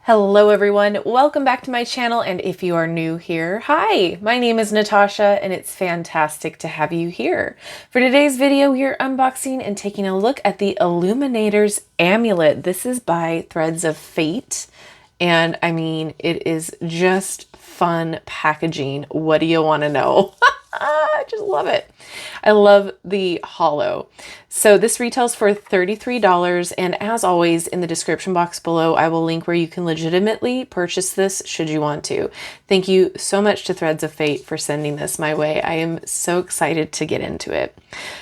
Hello everyone, welcome back to my channel, and if you are new here, hi! My name is Natasha and it's fantastic to have you here. For today's video, we are unboxing and taking a look at the Illumin8tors Amulet. This is by Threads of Fate, and I mean, it is just fun packaging. What do you want to know? I just love it. I love the holo. So this retails for $33, and as always, in the description box below, I will link where you can legitimately purchase this should you want to. Thank you so much to Threads of Fate for sending this my way. I am so excited to get into it.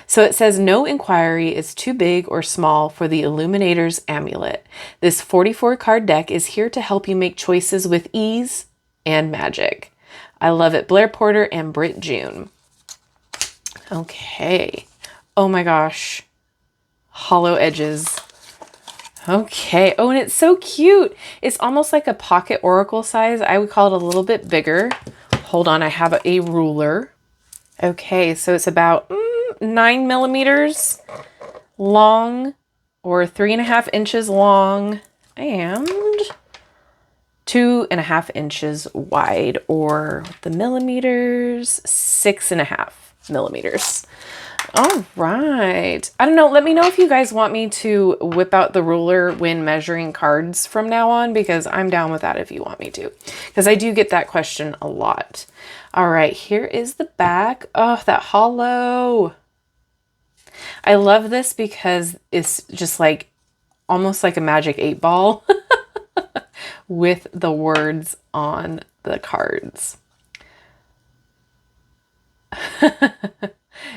So it says, no inquiry is too big or small for the Illumin8tors Amulet. This 44 card deck is here to help you make choices with ease and magic. I love it. Blair Porter and Britt June. Okay. Oh my gosh. Hollow edges. Okay. Oh, and it's so cute. It's almost like a pocket oracle size. I would call it a little bit bigger. Hold on. I have a ruler. Okay. So it's about 9 millimeters long, or 3.5 inches long, and 2.5 inches wide, or the millimeters, 6.5 millimeters. All right. I don't know. Let me know if you guys want me to whip out the ruler when measuring cards from now on, because I'm down with that if you want me to, because I do get that question a lot. All right. Here is the back. Oh, that hollow. I love this because it's just like almost like a magic 8-ball. With the words on the cards.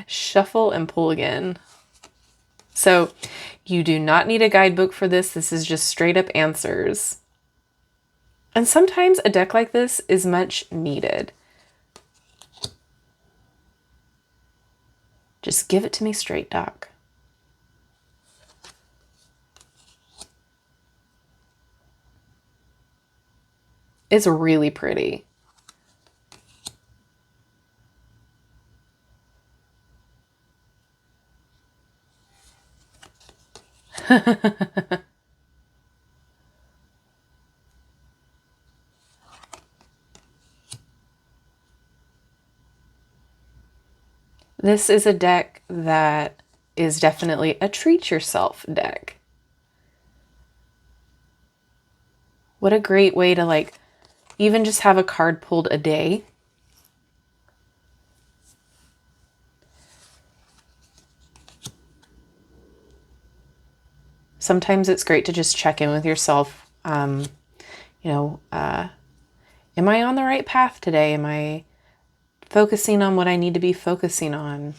Shuffle and pull again. So you do not need a guidebook for this. This is just straight up answers. And sometimes a deck like this is much needed. Just give it to me straight, Doc. It's really pretty. This is a deck that is definitely a treat yourself deck. What a great way to like even just have a card pulled a day. Sometimes it's great to just check in with yourself. Am I on the right path today? Am I focusing on what I need to be focusing on?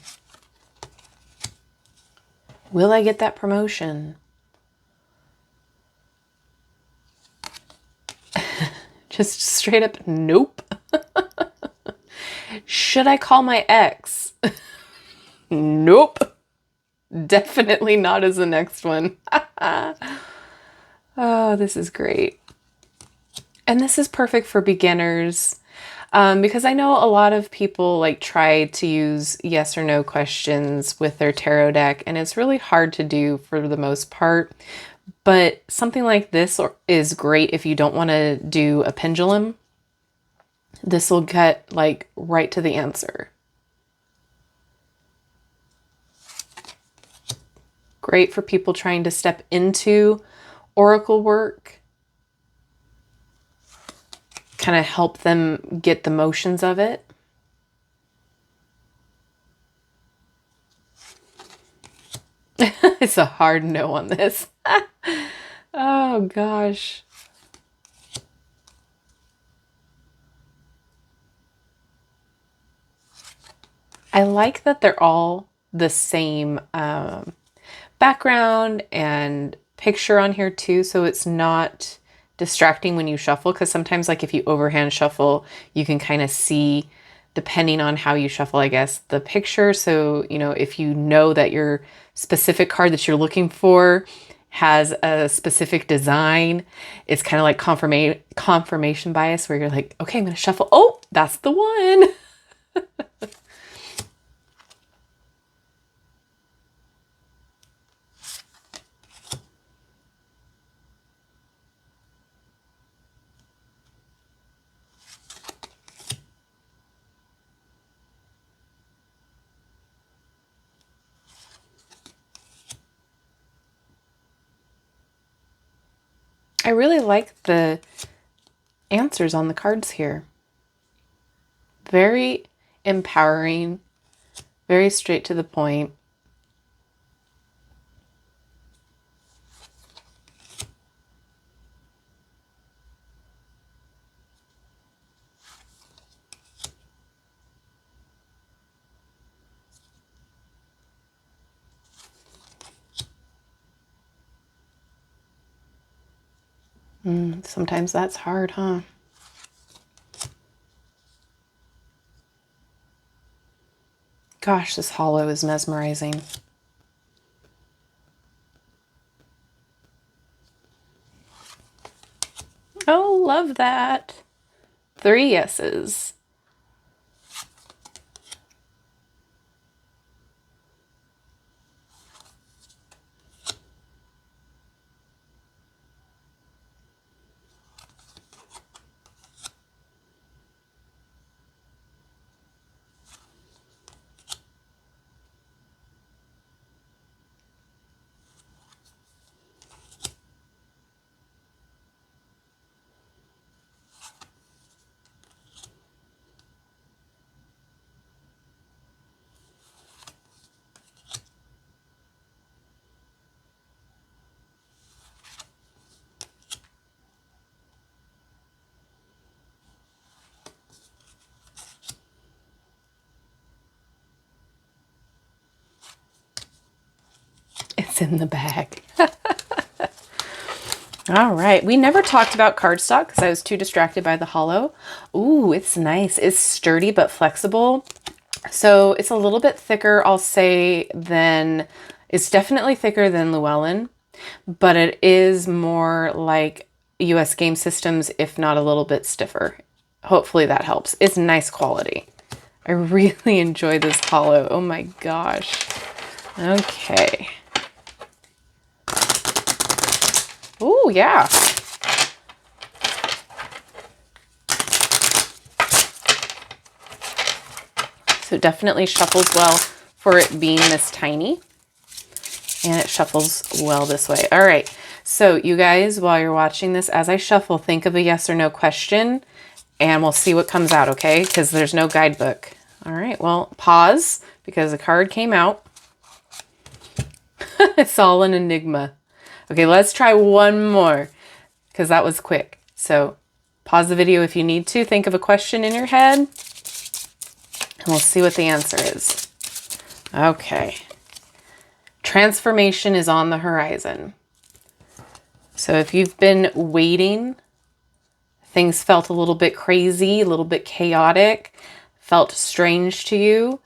Will I get that promotion? Just straight up, nope. Should I call my ex? Nope. Definitely not as the next one. Oh, this is great. And this is perfect for beginners, because I know a lot of people like try to use yes or no questions with their tarot deck, and it's really hard to do for the most part. But something like this is great if you don't want to do a pendulum. This will get like right to the answer. Great for people trying to step into oracle work. Kind of help them get the motions of it. It's a hard no on this. Oh gosh. I like that they're all the same background and picture on here too, so it's not distracting when you shuffle, because sometimes like if you overhand shuffle, you can kind of see, depending on how you shuffle, I guess, the picture. So, you know, if you know that your specific card that you're looking for has a specific design, it's kind of like confirmation bias, where you're like, okay, I'm going to shuffle. Oh, that's the one. I really like the answers on the cards here. Very empowering, very straight to the point. Sometimes that's hard, huh? Gosh, this hollow is mesmerizing. Oh, love that. 3 yeses. It's in the bag. All right. We never talked about cardstock because I was too distracted by the hollow. Ooh, it's nice. It's sturdy but flexible. So it's a little bit thicker, I'll say, than... It's definitely thicker than Llewellyn, but it is more like US Game Systems, if not a little bit stiffer. Hopefully that helps. It's nice quality. I really enjoy this hollow. Oh my gosh. Okay. Ooh, yeah. So it definitely shuffles well for it being this tiny. And it shuffles well this way. All right. So you guys, while you're watching this, as I shuffle, think of a yes or no question and we'll see what comes out, okay? Because there's no guidebook. All right. Well, pause because a card came out. It's all an enigma. Okay, let's try one more because that was quick. So pause the video if you need to. Think of a question in your head and we'll see what the answer is. Okay. Transformation is on the horizon. So if you've been waiting, things felt a little bit crazy, a little bit chaotic, felt strange to you,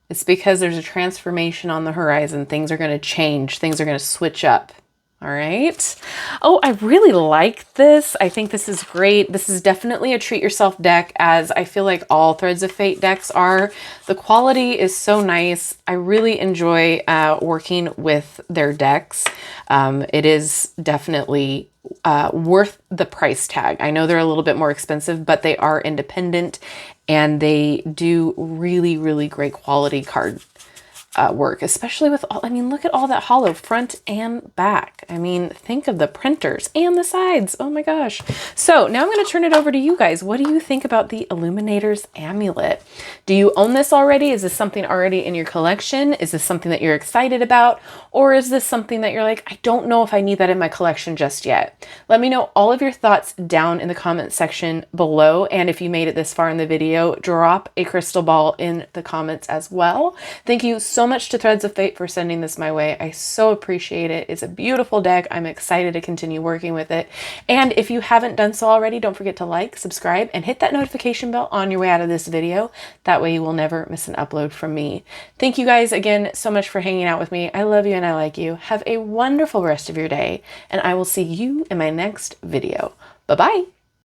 it's because there's a transformation on the horizon. Things are going to change. Things are going to switch up. All right. Oh, I really like this. I think this is great. This is definitely a treat yourself deck, as I feel like all Threads of Fate decks are. The quality is so nice. I really enjoy working with their decks. It is definitely worth the price tag. I know they're a little bit more expensive, but they are independent and they do really, really great quality card work, especially with all, I mean, look at all that hollow front and back. I mean, think of the printers and the sides. Oh my gosh. So now I'm going to turn it over to you guys. What do you think about the Illumin8tors Amulet? Do you own this already? Is this something already in your collection? Is this something that you're excited about? Or is this something that you're like, I don't know if I need that in my collection just yet? Let me know all of your thoughts down in the comment section below. And if you made it this far in the video, drop a crystal ball in the comments as well. Thank you so much to Threads of Fate for sending this my way. I so appreciate it. It's a beautiful deck. I'm excited to continue working with it. And if you haven't done so already, don't forget to like, subscribe, and hit that notification bell on your way out of this video. That way you will never miss an upload from me. Thank you guys again so much for hanging out with me. I love you and I like you. Have a wonderful rest of your day, and I will see you in my next video. Bye-bye.